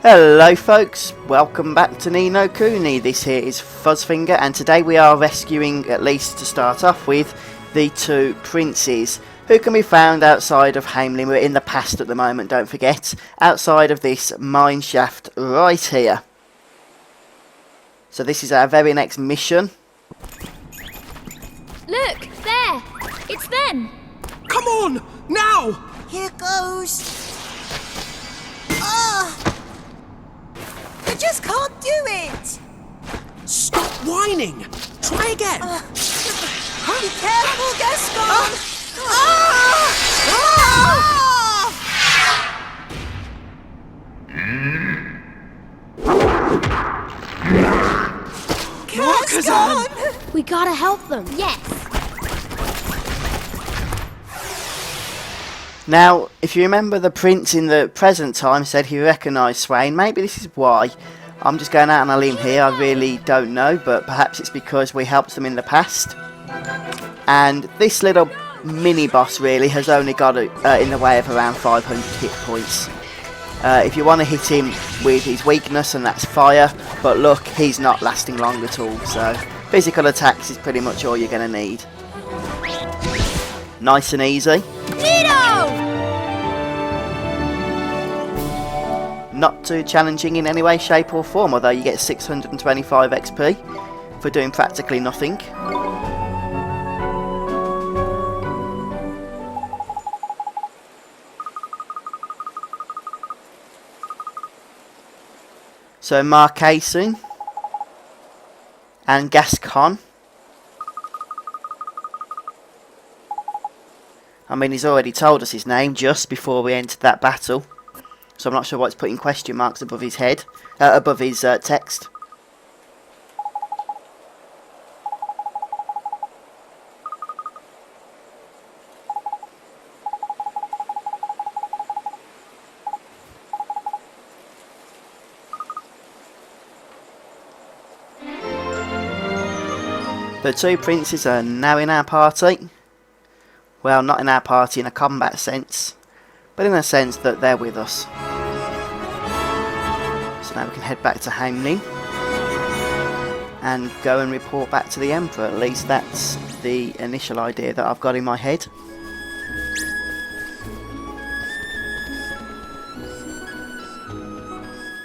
Hello folks, welcome back to Ni No Kuni. This here is Fuzzfinger, and today we are rescuing, at least to start off with, the two princes who can be found outside of Hamelin. We're in the past at the moment, don't forget, outside of this mine shaft right here. So this is our very next mission. Look, there! It's them! Come on, now! Here goes. Ah! I just can't do it. Stop whining! Try again! Be careful, Gaston! Gaston! We gotta help them. Yes! Now, if you remember, the prince in the present time said he recognised Swain. Maybe this is why. I'm just going out on a limb here, I really don't know, but perhaps it's because we helped them in the past. And this little mini-boss really has only got in the way of around 500 hit points. If you want to hit him with his weakness, and that's fire, but look, he's not lasting long at all, so physical attacks is pretty much all you're going to need. Nice and easy. Not too challenging in any way, shape or form, although you get 625 XP for doing practically nothing. So Marquesan and Gascon. I mean, he's already told us his name just before we entered that battle. So I'm not sure why it's putting question marks above his head, above his text. The two princes are now in our party. Well, not in our party in a combat sense, but in a sense that they're with us. So now we can head back to Hamelin and go and report back to the Emperor. At least that's the initial idea that I've got in my head.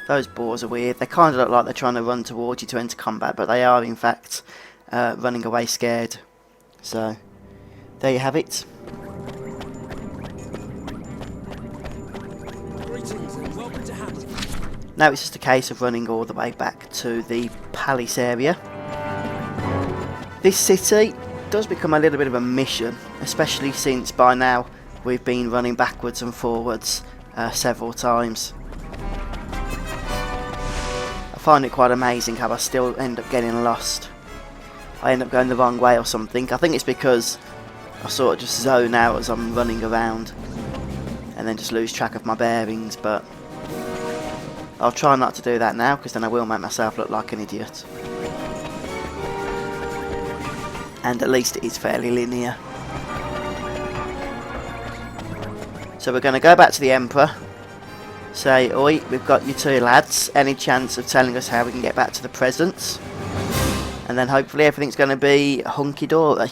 Those boars are weird. They kind of look like they're trying to run towards you to enter combat, but they are in fact running away scared. So there you have it. Now it's just a case of running all the way back to the palace area. This city does become a little bit of a mission, especially since by now we've been running backwards and forwards several times. I find it quite amazing how I still end up getting lost. I end up going the wrong way or something. I think it's because I sort of just zone out as I'm running around and then just lose track of my bearings, but I'll try not to do that now, because then I will make myself look like an idiot. And at least it is fairly linear. So we're going to go back to the Emperor, say, oi, we've got you two lads, any chance of telling us how we can get back to the presence? And then hopefully everything's going to be hunky-dory.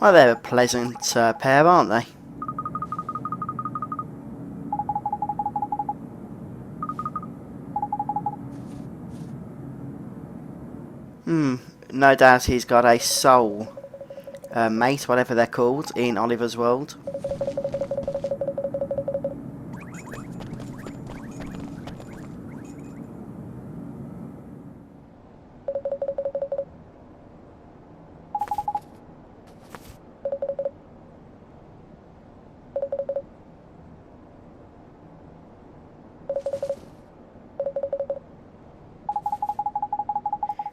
Well, they're a pleasant pair, aren't they? No doubt he's got a soul mate, whatever they're called, in Oliver's world.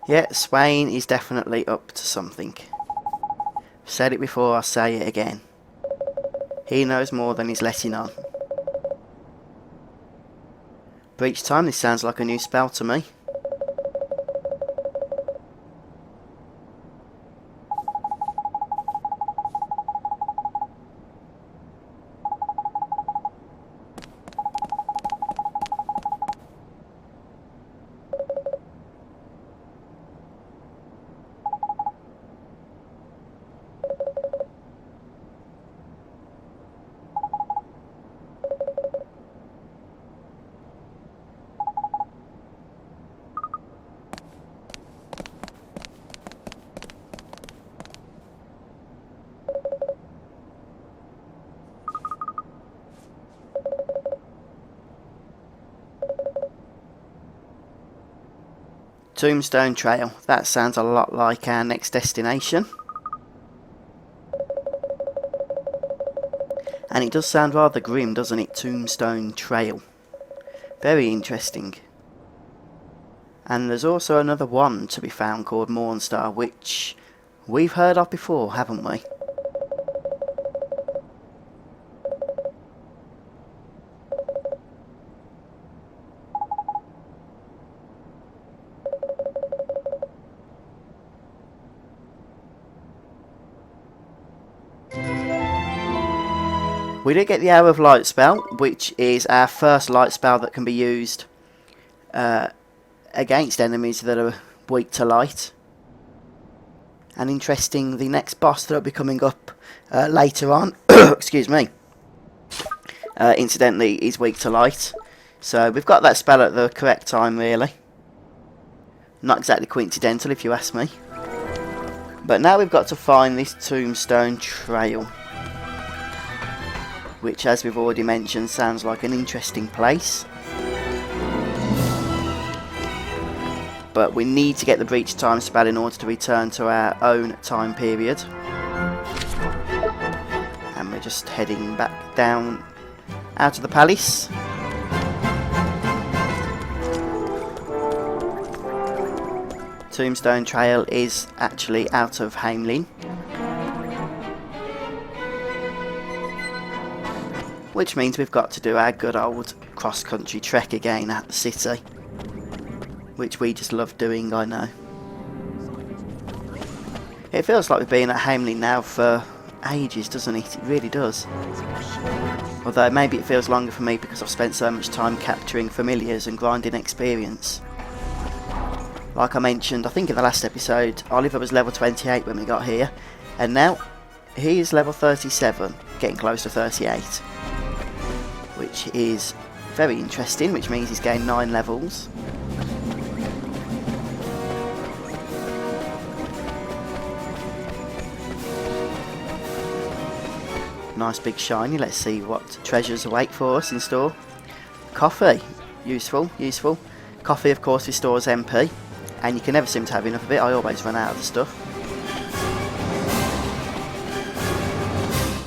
Yeah, Swain is definitely up to something. I've said it before, I'll say it again. He knows more than he's letting on. Breach time, this sounds like a new spell to me. Tombstone Trail, that sounds a lot like our next destination. And it does sound rather grim, doesn't it? Tombstone Trail. Very interesting. And there's also another one to be found called Mornstar, which we've heard of before, haven't we? We did get the Hour of Light spell, which is our first light spell that can be used against enemies that are weak to light. And interesting, the next boss that will be coming up later on, excuse me, incidentally is weak to light. So we've got that spell at the correct time, really. Not exactly coincidental if you ask me. But now we've got to find this Tombstone Trail, which, as we've already mentioned, sounds like an interesting place. But we need to get the Breach Time spell in order to return to our own time period. And we're just heading back down out of the palace. Tombstone Trail is actually out of Hamelin, which means we've got to do our good old cross-country trek again at the city, which we just love doing, I know. It feels like we've been at Hamelin now for ages, doesn't it? It really does. Although maybe it feels longer for me because I've spent so much time capturing familiars and grinding experience. Like I mentioned, I think in the last episode, Oliver was level 28 when we got here, and now he is level 37, getting close to 38. Which is very interesting, which means he's gained 9 levels. Nice big shiny, let's see what treasures await for us in store. Coffee, useful, useful. Coffee of course restores MP, and you can never seem to have enough of it, I always run out of the stuff.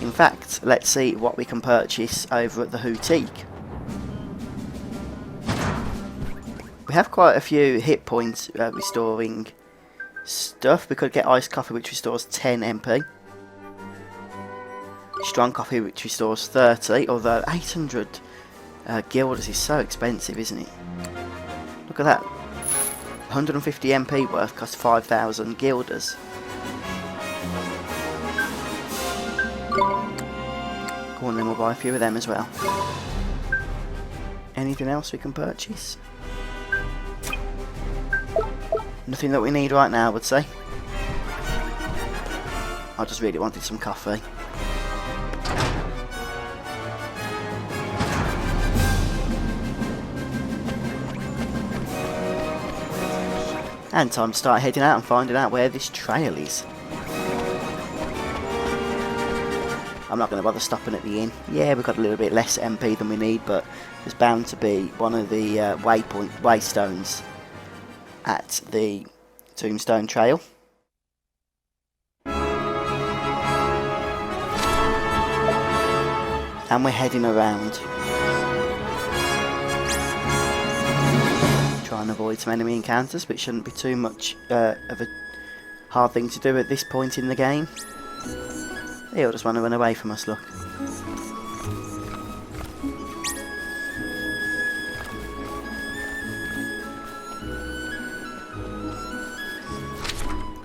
In fact, let's see what we can purchase over at the Boutique. We have quite a few hit points restoring stuff. We could get iced coffee, which restores 10 MP. Strong coffee, which restores 30, although 800 guilders is so expensive, isn't it? Look at that. 150 MP worth costs 5,000 guilders. Go on then, we'll buy a few of them as well. Anything else we can purchase? Nothing that we need right now, I would say. I just really wanted some coffee. And time to start heading out and finding out where this trail is. I'm not going to bother stopping at the inn. Yeah, we've got a little bit less MP than we need, but there's bound to be one of the waystones at the Tombstone Trail. And we're heading around. Try try and avoid some enemy encounters, but it shouldn't be too much of a hard thing to do at this point in the game. He'll just want to run away from us, look.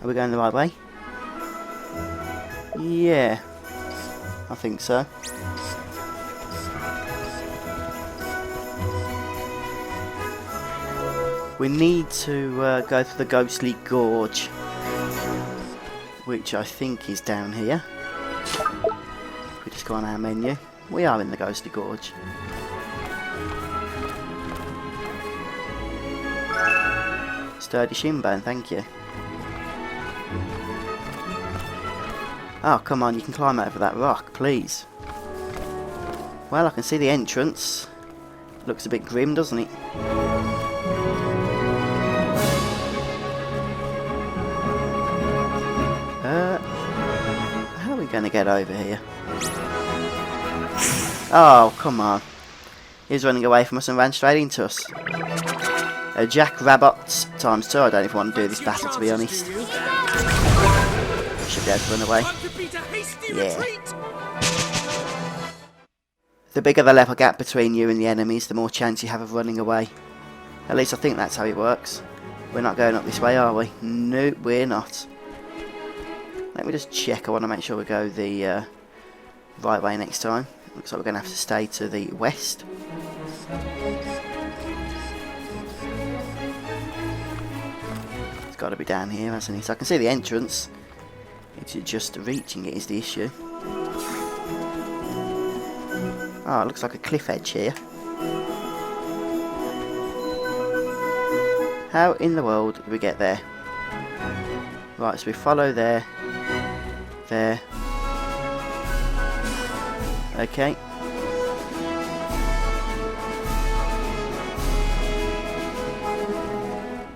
Are we going the right way? Yeah, I think so. We need to go through the Ghostly Gorge, which I think is down here. We just go on our menu. We are in the Ghostly Gorge. Sturdy shin bone, thank you. Oh, come on, you can climb over that rock, please. Well, I can see the entrance. Looks a bit grim, doesn't it? How are we going to get over here? Oh, come on. He's running away from us and ran straight into us. Jack Rabbit times 2. I don't even want to do this battle, to be honest. Should be able to run away. Yeah. The bigger the level gap between you and the enemies, the more chance you have of running away. At least I think that's how it works. We're not going up this way, are we? Nope, we're not. Let me just check. I want to make sure we go the right way next time. Looks like we're going to have to stay to the west. It's got to be down here, hasn't it? So I can see the entrance. It's just reaching it is the issue. Oh, it looks like a cliff edge here. How in the world do we get there? Right, so we follow there. There. Okay.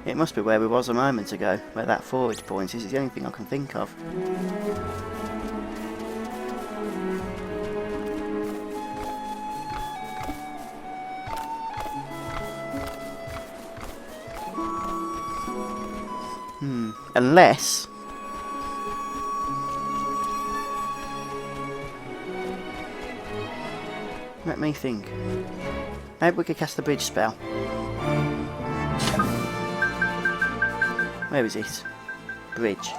It must be where we was a moment ago, where that forage point is. It's the only thing I can think of. Unless... let me think. Maybe we could cast the bridge spell. Where is it? Bridge.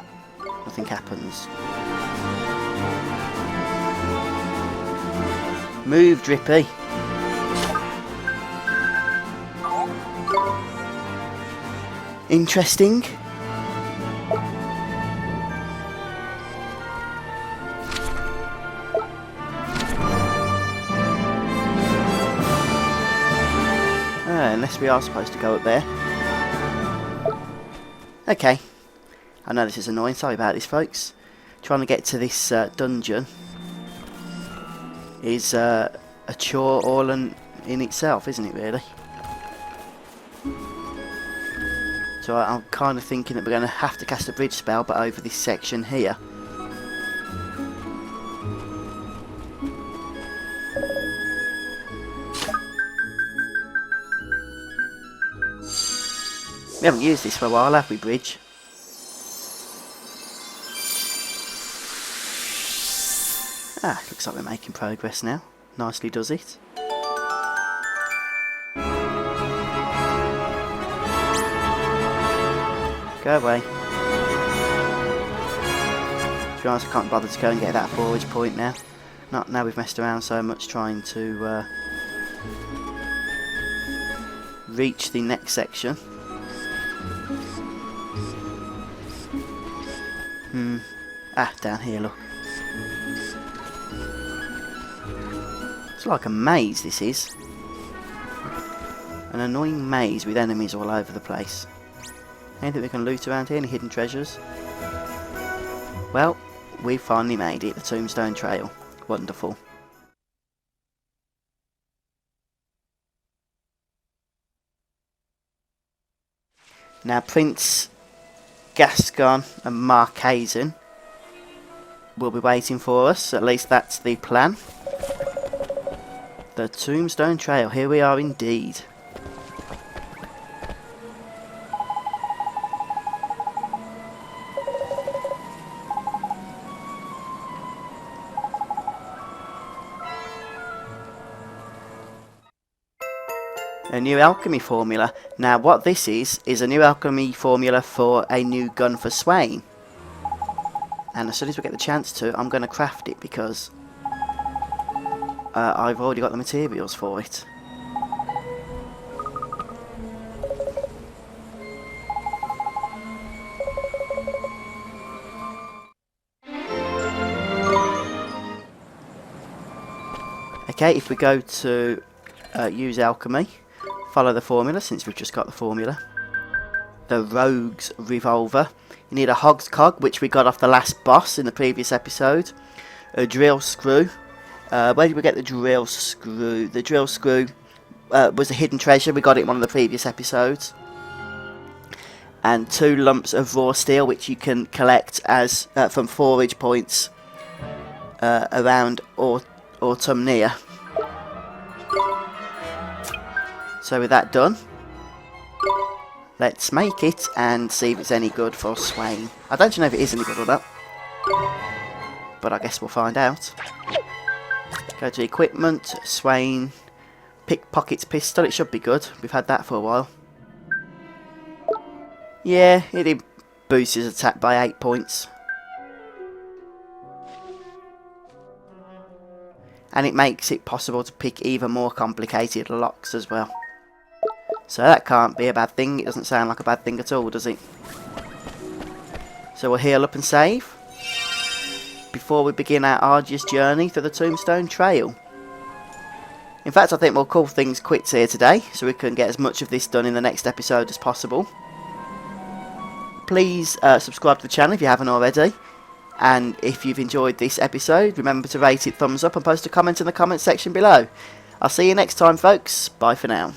Nothing happens. Move, Drippy. Interesting. Unless we are supposed to go up there. Okay. I know this is annoying. Sorry about this, folks. Trying to get to this dungeon is a chore all in itself, isn't it, really? So I'm kind of thinking that we're going to have to cast a bridge spell, but over this section here. We haven't used this for a while, have we, Bridge? Ah, looks like we're making progress now. Nicely does it. Go away. To be honest, I can't bother to go and get that forage point now. Not now we've messed around so much trying to reach the next section. Ah, down here, look. It's like a maze, this is. An annoying maze with enemies all over the place. Anything we can loot around here? Any hidden treasures? Well, we finally made it, the Tombstone Trail. Wonderful. Now, Prince Gascon and Marquezan will be waiting for us, at least that's the plan. The Tombstone Trail, here we are indeed. A new alchemy formula. Now what this is a new alchemy formula for a new gun for Swain. And as soon as we get the chance to, I'm going to craft it because I've already got the materials for it. Okay, if we go to use alchemy, follow the formula since we've just got the formula. The Rogue's Revolver. You need a Hog's Cog, which we got off the last boss in the previous episode. A Drill Screw. Where did we get the Drill Screw? The Drill Screw was a hidden treasure. We got it in one of the previous episodes. And 2 lumps of raw steel, which you can collect as from forage points around Autumnia. So with that done, let's make it and see if it's any good for Swain. I don't know if it is any good or not, but I guess we'll find out. Go to equipment, Swain, pickpockets pistol. It should be good. We've had that for a while. Yeah, it boosts his attack by 8 points. And it makes it possible to pick even more complicated locks as well. So that can't be a bad thing. It doesn't sound like a bad thing at all, does it? So we'll heal up and save before we begin our arduous journey through the Tombstone Trail. In fact, I think we'll call things quits here today, so we can get as much of this done in the next episode as possible. Please subscribe to the channel if you haven't already. And if you've enjoyed this episode, remember to rate it thumbs up and post a comment in the comment section below. I'll see you next time, folks. Bye for now.